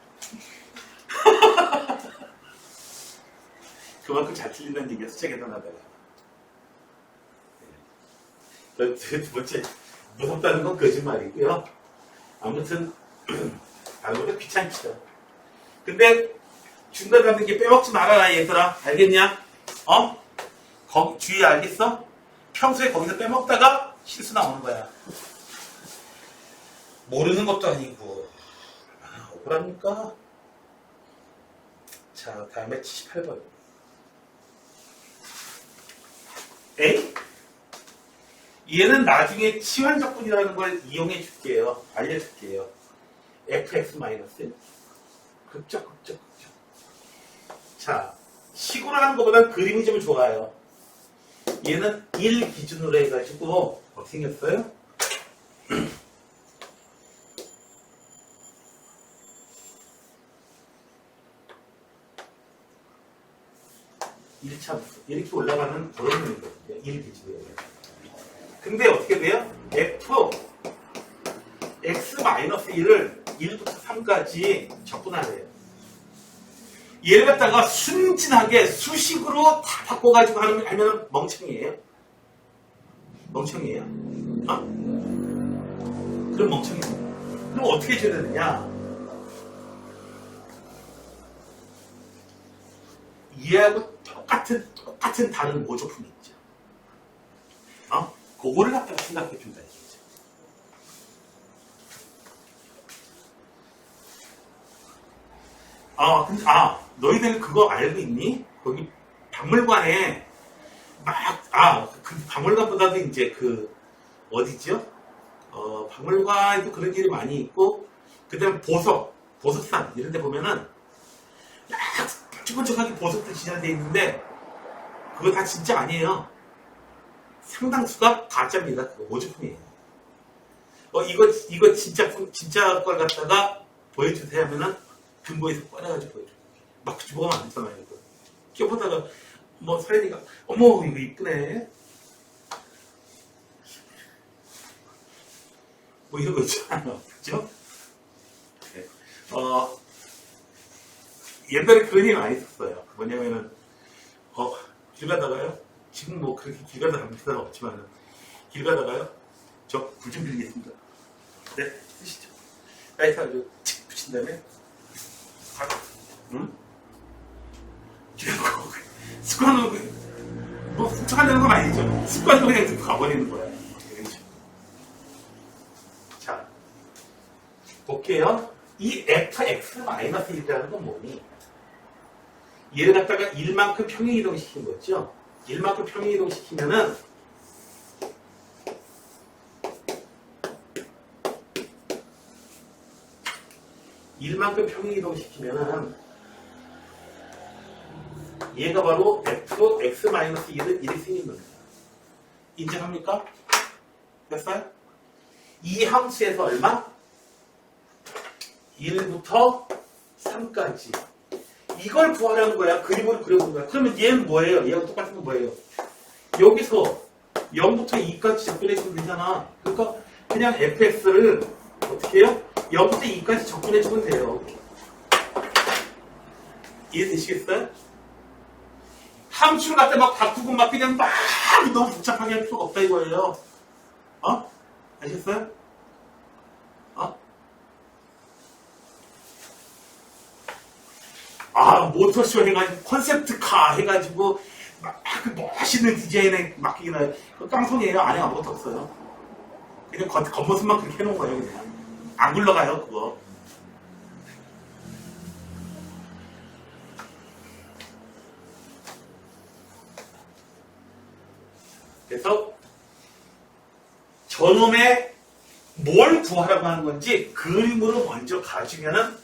그만큼 잘 틀린다는 얘기야. 숫자 계산하다가. 두 번째 무섭다는 건 거짓말이고요. 아무튼 알고도 귀찮죠. 근데 중간 같은 게 빼먹지 말아라 얘들아. 알겠냐? 주의 알겠어? 평소에 거기서 빼먹다가 실수 나오는 거야. 모르는 것도 아니고. 억울합니까? 자, 다음에 78번. 에이? 얘는 나중에 치환적분이라는 걸 이용해 줄게요. 알려줄게요. fx 극적. 자, 식으로 하는 것보다는 그림이 좀 좋아요. 얘는 1 기준으로 해가지고 어떻게 생겼어요? 1차 이렇게 올라가는 그런 놈이거든요. 1 기준으로 해가지고. 근데 어떻게 돼요? f x-1을 1부터 3까지 적분하래요. 얘를 갖다가 순진하게 수식으로 다 바꿔가지고 하면 멍청이에요. 멍청이에요. 그럼 멍청이에요. 그럼 어떻게 해줘야 되느냐? 얘하고 똑같은 다른 모조품이 있죠. 그거를 갖다가 생각해 준다. 근데, 너희들 그거 알고 있니? 거기 박물관에 그 박물관보다도 이제 어디죠? 박물관에도 그런 길이 많이 있고, 그 다음에 보석산, 이런 데 보면은, 뾰족하게 보석들 지정되어 있는데, 그거 다 진짜 아니에요. 상당수가 가짜입니다. 그거 모조품이에요. 이거 진짜 걸 갖다가 보여주세요 하면은, 금고에서 꺼내가지고 보여줘. 막 주먹하면 안 되잖아요. 이거. 껴보다가, 사연이가, 어머, 이거 이쁘네. 이런 거 있잖아요. 그죠? 네. 옛날에 그런 얘기 많이 있었어요. 뭐냐면은, 길 가다가요. 지금 그렇게 길 가다 가는 필요는 없지만은, 길 가다가요. 저 불 좀 빌리겠습니다. 네, 쓰시죠. 라이트 아주 칙 붙인 다음에, 응? 습관으로 훔쳐가려는 건 아니죠. 습관으로 그냥 듣고 가버리는 거야. 자, 볼게요. 이 fx-1이라는 건 뭐니? 얘를 갖다가 1만큼 평행이동시킨 거죠. 1만큼 평행이동시키면은 1만큼 평행이동시키면은 얘가 바로 fx-1은 1이 생긴 겁니다. 인정합니까? 됐어요? 이 함수에서 얼마? 1부터 3까지. 이걸 구하라는 거야. 그림으로 그려보는 거야. 그러면 얘는 뭐예요? 얘하고 똑같은 건 뭐예요? 여기서 0부터 2까지 접근해주면 되잖아. 그러니까 그냥 fx를 어떻게 해요? 0부터 2까지 접근해주면 돼요. 이해되시겠어요? 함수를 갖다 막 바꾸고 막 그냥 막 너무 복잡하게 할 필요가 없다 이거예요. 아셨어요? 모터쇼 해가지고 컨셉트카 해가지고 막 멋있는 디자인에 맡기나 그 깡통이에요. 안에 아무것도 없어요. 그냥 겉모습만 그렇게 해놓은 거예요. 그냥 안 굴러가요 그거. 그래서 저놈의 뭘 구하라고 하는 건지 그림으로 먼저 가주면은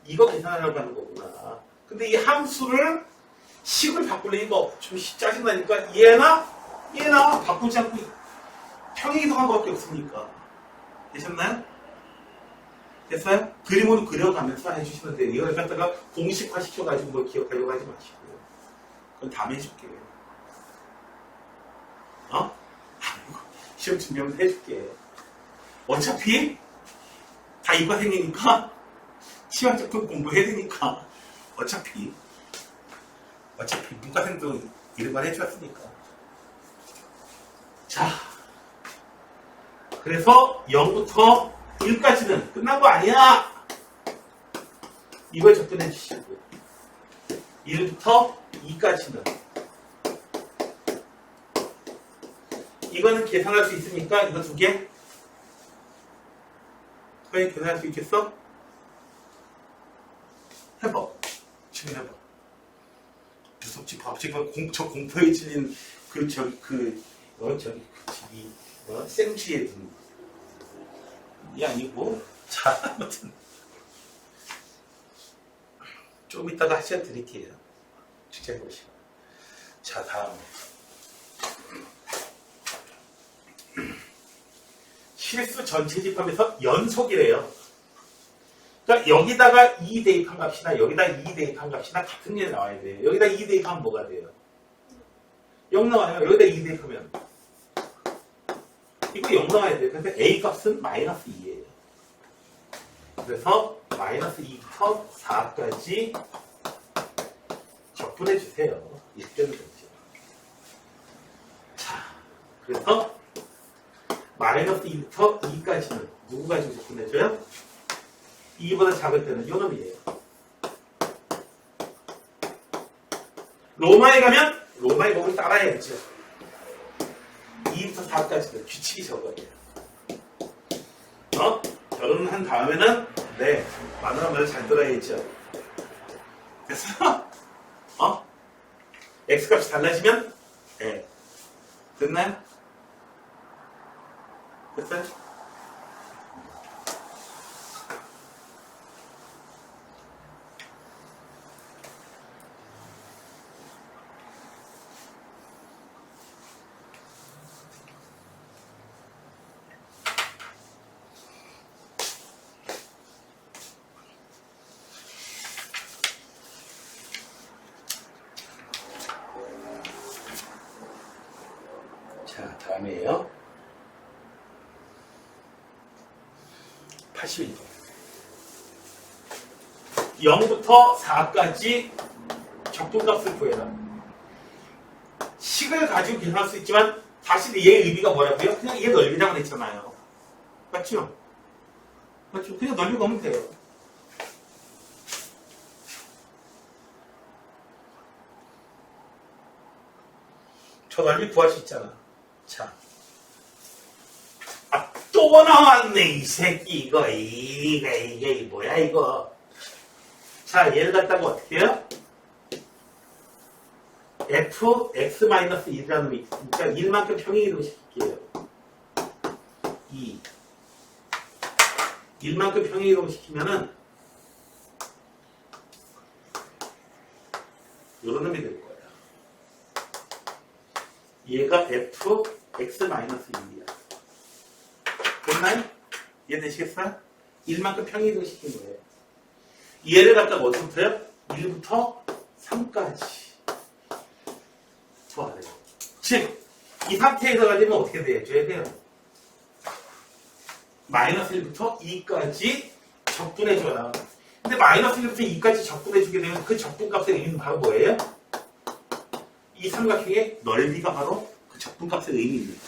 이거 계산하려고 하는 거구나. 근데 이 함수를 식을 바꾸려니까 좀 짜증나니까 얘나 바꾸지 않고 평행이동한 것밖에 없으니까. 되셨나요? 됐어요? 그림으로 그려가면서 해주시면 돼요. 이걸 갖다가 공식화 시켜가지고 뭘 기억하려고 하지 마시고요. 그건 다음에 해줄게요. 시험 준비하면서 해줄게. 어차피 다 이과 생이니까 치환적분 공부해야 되니까 어차피 문과생도 이런 걸 해주었으니까. 자, 그래서 0부터 1까지는 끝난 거 아니야. 이걸 접근해 주시고 1부터 2까지는 이거는 계산할 수 있습니까? 이거 두 개? 과연 계산할 수 있겠어? 해봐. 지금 해봐. 무섭지, 지금 저 공포에 질린 생쥐의 눈이 아니고. 자, 아무튼. 좀 이따가 시간 드릴게요. 직접 해보시고. 자, 다음. 실수 전체 집합에서 연속이래요. 그러니까 여기다가 2 대입한 값이나 여기다 2 대입한 값이나 같은 게 나와야 돼요. 여기다 2 대입하면 뭐가 돼요? 0 나와요. 여기다 2 대입하면 이거 0 나와야 돼요. 그래서 A 값은 마이너스 2예요. 그래서 마이너스 2부터 4까지 적분해 주세요. 이렇게 되는 거죠. 자, 그래서 마이너스 2부터 2까지는 누구 가지고 접근해줘요? 2보다 작을 때는 요 놈이에요. 로마에 가면 로마의 법을 따라야겠죠. 2부터 4까지는 규칙이 적어야 돼요. 결혼한 다음에는 네, 마누라 말 잘 들어야겠죠. 그래서 X값이 달라지면 네. 됐나요? 됐어요? 자, 다음이에요. 81번. 0부터 4까지 적분값을 구해라. 식을 가지고 계산할 수 있지만 사실 얘의 의미가 뭐라고요? 그냥 얘 넓이라고 했잖아요. 맞죠? 맞죠? 그냥 넓이 보면 돼요. 저 넓이 구할 수 있잖아. 자. 또 나왔네, 이 새끼, 이거. 이게 뭐야, 이거. 자, 얘를 갖다가 어떻게 해요? fx-1이라는 놈이 있으니까 1만큼 평행이동을 시킬게요. 2. 1만큼 평행이동을 시키면은 요런 놈이 될 거야. 얘가 fx-1이야. 됐나요? 이해되시겠어요? 1만큼 평행이동 시킨 거예요. 얘를 갖다가 어디부터요? 1부터 3까지 좋아요. 즉, 이 상태에서 가지면 어떻게 돼줘야 돼요? 마이너스 1부터 2까지 적분해줘라. 근데 마이너스 1부터 2까지 적분해주게 되면 그 적분값의 의미는 바로 뭐예요? 이 삼각형의 넓이가 바로 그 적분값의 의미입니다.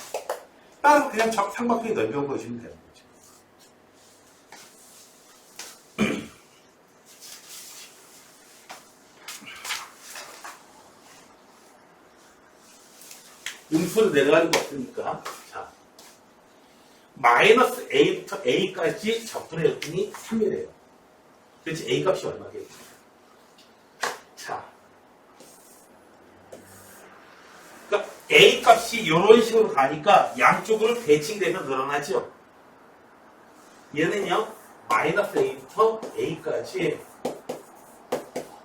따로 그냥 삼각형의 넓이만 보시면 되는 거죠. 음수를 내려가는 거 없으니까. 자, 마이너스 A부터 A까지 적분해줬더니 3이래요. 그렇지, A 값이 얼마겠어요? 자, 그러니까 A 값이 이런 식으로 가니까 양쪽으로 대칭되면 늘어나죠. 얘는요, 마이너스 A부터 A까지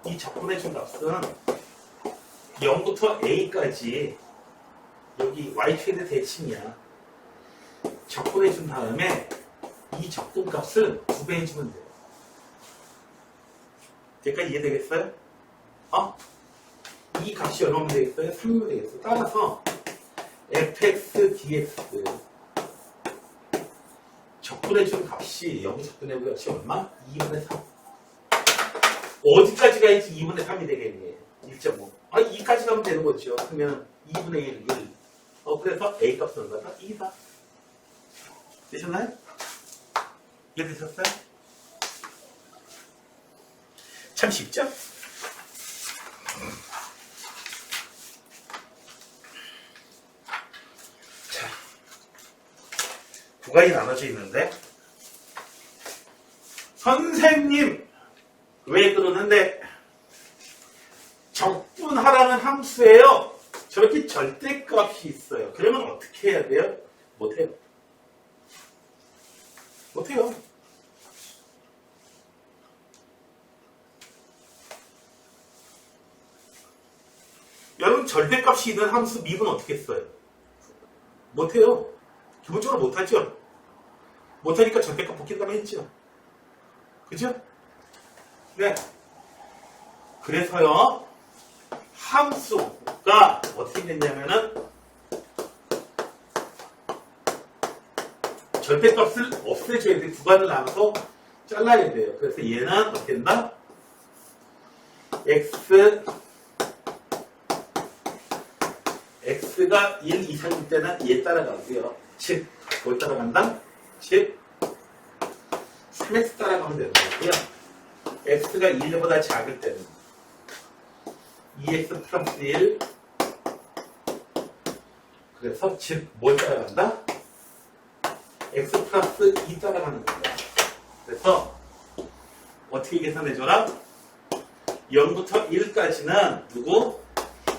이 적분해준 값은 0부터 A까지 여기 y 최대 대칭이야. 적분해준 다음에 이 적분값을 2배 해주면 돼요. 여기까지 이해되겠어요? 이 값이 얼마면 되겠어요? 3이면 되겠어요. 따라서 fx dx 적분해준 값이 여기 적분해준 값이 얼마? 2분의 3. 어디까지 가야지 2분의 3이 되겠니? 1.5. 2까지 가면 되는 거죠. 그러면 2분의 1. 그래서 A 값은 얼마다? 2다. 되셨나요? 이해되셨어요? 참 쉽죠? 자, 구간이 나눠져 있는데 선생님 왜 그러는데 적분하라는 함수예요. 저렇게 절대값이 있어요. 그러면 어떻게 해야 돼요? 못해요. 못해요. 여러분 절대값이 있는 함수 미분 어떻게 써요? 못해요. 기본적으로 못하죠. 못하니까 절대값 벗긴다고 했죠. 그죠? 네. 그래서요 함수가 어떻게 됐냐면은 절대값을 없애줘야 돼. 구간을 나눠서 잘라야 돼요. 그래서 얘는 어떻게 된다? x가 1 이상일 때는 얘 따라가고요. 즉 뭘 따라간다? 즉 3x 따라가면 되는 거고요. x가 1보다 작을 때는 2x 플러스 1 그래서 즉 뭘 따라간다? x 플러스 2 따라가는 거예요. 그래서 어떻게 계산해줘라? 0부터 1까지는 누구?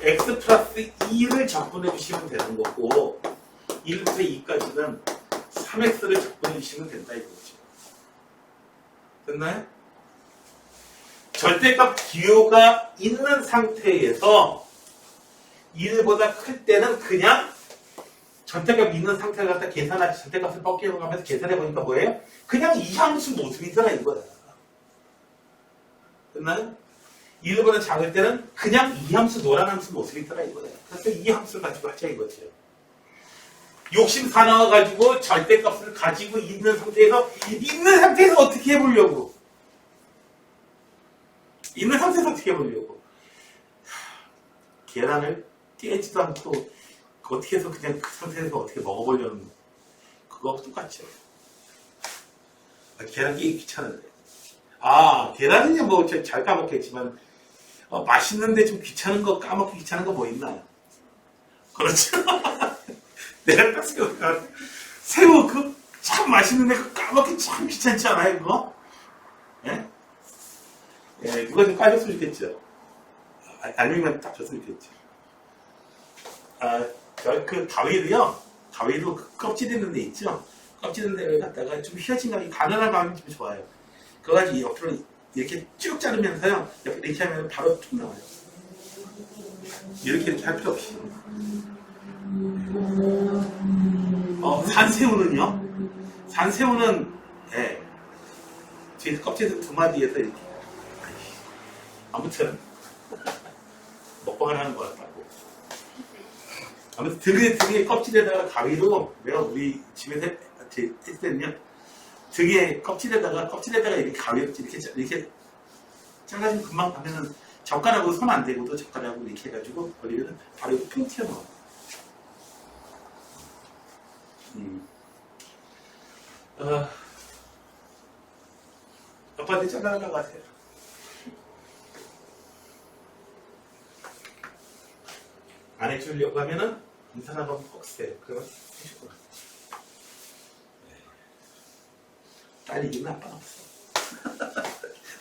x 플러스 2를 적분해 주시면 되는 거고 1부터 2까지는 3x를 적분해 주시면 된다 이거죠. 됐나요? 절대값 기호가 있는 상태에서 1보다 클 때는 그냥 절대값 있는 상태를 갖다 계산하지 절대값을 꺾여가면서 계산해보니까 뭐예요? 그냥 이 함수 모습이 들어있는 거야. 됐나요? 1보다 작을 때는 그냥 이 함수 노란 함수 모습이 들어있는 거예요. 그래서 이 함수를 가지고 하자 이거죠. 욕심 사나워가지고 절대값을 가지고 있는 상태에서 어떻게 해보려고? 있는 상태에서 어떻게 해보려고? 계란을 깨지도 않고 어떻게 해서 그냥 그 상태에서 어떻게 먹어보려는 그거하고 똑같죠. 계란 깨기 귀찮은데. 계란은요 뭐 잘 까먹겠지만 맛있는데 좀 귀찮은 거 까먹기 귀찮은 거 뭐 있나요? 그렇죠. 내가 딱 생각해. 새우 그 참 맛있는데 그 까먹기 참 귀찮지 않아요 그거? 예? 예, 누가 좀 까줬으면 좋겠죠. 아니면 딱 줬으면 좋겠죠. 그 가위도 그 껍질 있는 데 있죠? 껍질 있는 데를 갖다가 좀 휘어진 가위, 가늘한 가위 좀 좋아요. 그거 가지고 옆으로 이렇게 쭉 자르면서요, 옆에 이렇게 하면 바로 쭉 나와요. 이렇게 할 필요 없이. 산새우는, 예, 뒤에 껍질 두 마디에서 이렇게. 아무튼, 먹방을 하는 것 같다고. 아무튼 등에 껍질에다가 가위로 내가 우리 집에서 했을 때는요 등에 껍질에다가 이렇게 가위로 이렇게 잘라주면 금방 하면은 젓가락으로 손 안 대고도 젓가락으로 이렇게 해가지고 버리면 바로 핑 튀어나와. 아빠한테 잘라달라고 하세요. 안 해주려고 하면은 인사나가 꼭 쓰세요. 그러면 해줄 것 같아요. 딸 이기는 아빠는 없어.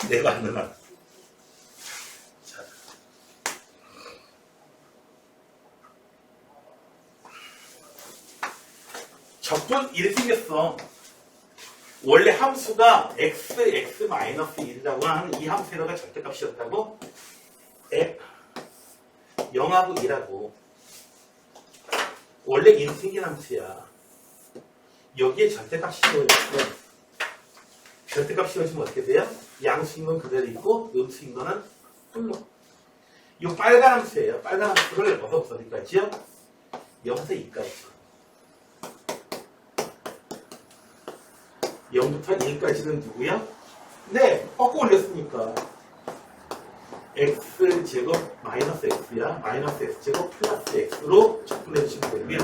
내가 안 누나. 자. 적분 이렇게 생겼어. 원래 함수가 x-1이라고 하는 이 함수에다가 절대값이었다고? 0하고 2라고. 원래 인생긴 함수야. 여기에 절대값이 씌워졌어. 절대값 씌워지면 어떻게 돼요? 양수인 건 그대로 있고 음수인 거는 홀로. 이 빨간 함수예요. 빨간 함수를 어디서부터 어디까지요? 0부터 2까지. 0부터 1까지는 누구야? 네, 꺾고 올렸으니까 x제곱 마이너스 x야. 마이너스 x제곱 플러스 x로 적분해 주시면 되고요.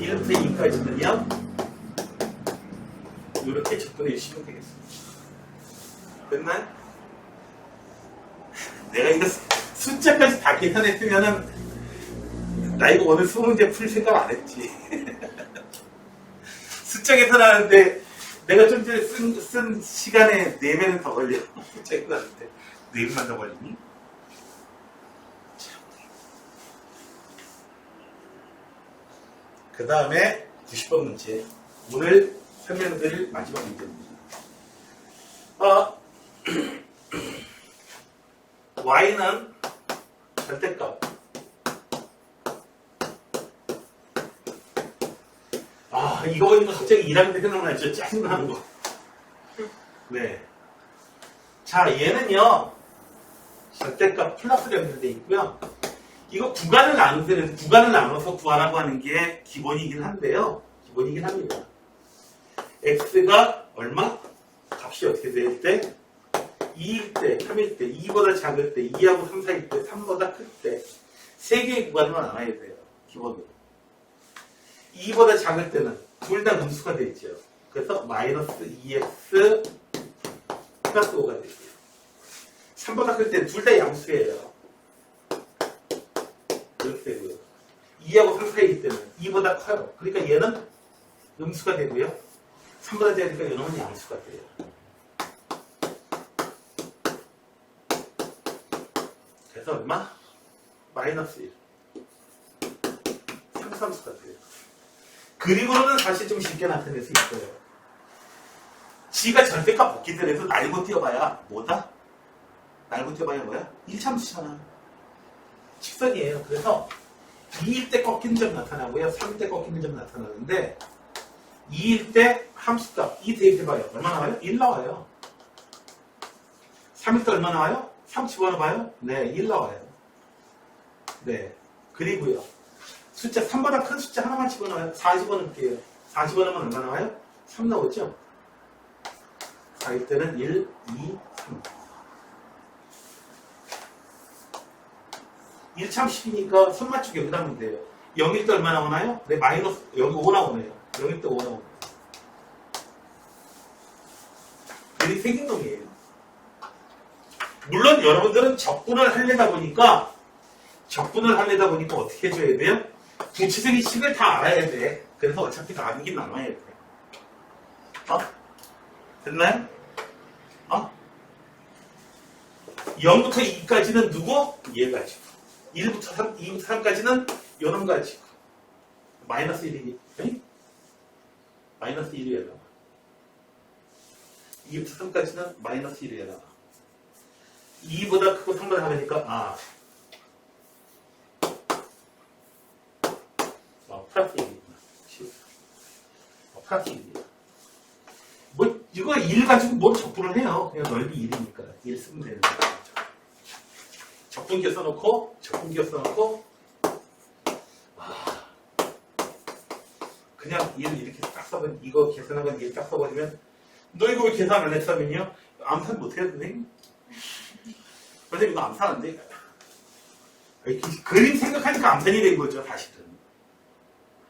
1부터 2까지는요 이렇게 접근해 주시면 되겠습니다. 됐나요? 내가 이거 숫자까지 다 계산했으면은 나 이거 오늘 20문제 풀 생각 안 했지. 숫자 계산하는데 내가 좀 전에 쓴 시간에 4배는 더 걸려. 숫자 계산하는데 4배만 더 걸리니? 그 다음에 90번 문제. 오늘 설명드릴 마지막 문제입니다. y는 절대값. 이거 보니까 갑자기 1학년 때 생각나죠? 짜증나는 거. 네. 자, 얘는요, 절대값 플러스가 연결되어 있고요. 이거 구간을 나눠서 구하라고 하는 게 기본이긴 한데요. 기본이긴 합니다. x가 얼마? 값이 어떻게 될 때? 2일 때, 3일 때, 2보다 작을 때, 2하고 3 사이일 때, 3보다 클 때, 3개의 구간으로 나눠야 돼요. 기본으로. 2보다 작을 때는 둘 다 음수가 되죠. 그래서 마이너스 2x 플러스 5가 되죠. 3보다 클 때는 둘 다 양수예요. 이렇게 되고요. 2하고 3 사이일 때는 2보다 커요. 그러니까 얘는 음수가 되고요. 3보다 작으니까 얘는 양수가 돼요. 그래서 얼마? 마이너스 1. 3수가 돼요. 그림으로는 사실 좀 쉽게 나타낼 수 있어요. G가 절대값 없기들 해서 날고 뛰어봐야 뭐다? 날고 뛰어봐야 뭐야? 1참수잖아. 직선이에요. 그래서 2일 때 꺾이는 점 나타나고요. 3일 때 꺾이는 점 나타나는데 2일 때 함수값 2 대입해봐요. 얼마 나와요? 1 나와요. 3일 때 얼마 나와요? 3 집어넣어봐요? 네, 1 나와요. 네. 그리고요. 숫자 3보다 큰 숫자 하나만 집어넣어요. 4 집어넣을게요. 4 집어넣으면 얼마 나와요? 3 나오죠? 4일 때는 1, 2, 3. 1참 10이니까 손 맞추기 여기다 하면 돼요. 0일 때 얼마 나오나요? 네, 마이너스, 여기 5 나오네요. 0일 때 5 나오네요. 이게 생긴 놈이에요. 물론 여러분들은 적분을 하려다 보니까 어떻게 해줘야 돼요? 구체적인 식을 다 알아야 돼. 그래서 어차피 나누긴 나눠야 돼. 됐나요? 0부터 2까지는 누구? 얘 가지고. 1부터 3, 2부터 3까지는 요놈 가지고. 마이너스 1이니. 네? 마이너스 1이에요. 2부터 3까지는 마이너스 1이에요. 2보다 크고 3보다 작으니까 플러스 1이구나. 플러스 1이야. 뭐 이거 1 가지고 뭘 적분을 해요. 그냥 넓이 1이니까 1 쓰면 되는 거죠. 적분기어 써놓고 그냥 1 이렇게 딱 써버리면 이거 계산한 건 1 딱 써버리면 너 이거 왜 계산 안 했다면요? 암산 못해요 선생님? 선생님 이거 암산 안 돼. 그림 생각하니까 암산이 된 거죠 사실은.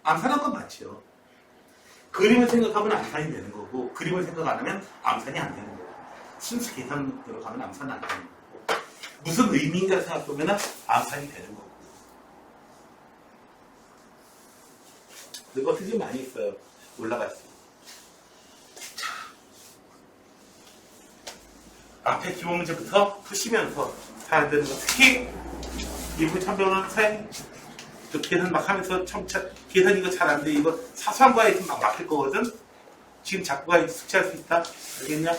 암산한 건 맞죠. 그림을 생각하면 암산이 되는 거고 그림을 생각 안 하면 암산이 안 되는 거고 순수 계산으로 가면 암산은 안 되는 거고 무슨 의미인가 생각해보면 암산이 되는 거고. 이것들이 좀 많이 있어요. 올라갔어요. 자, 앞에 기본 문제부터 푸시면서 해야 되는 거. 특히 일부 참배우는 사행 계산 막 하면서 계산 이거 잘 안 돼. 이거 사소한 거에 막 막힐 거거든. 지금 자꾸 숙제할 수 있다. 알겠냐?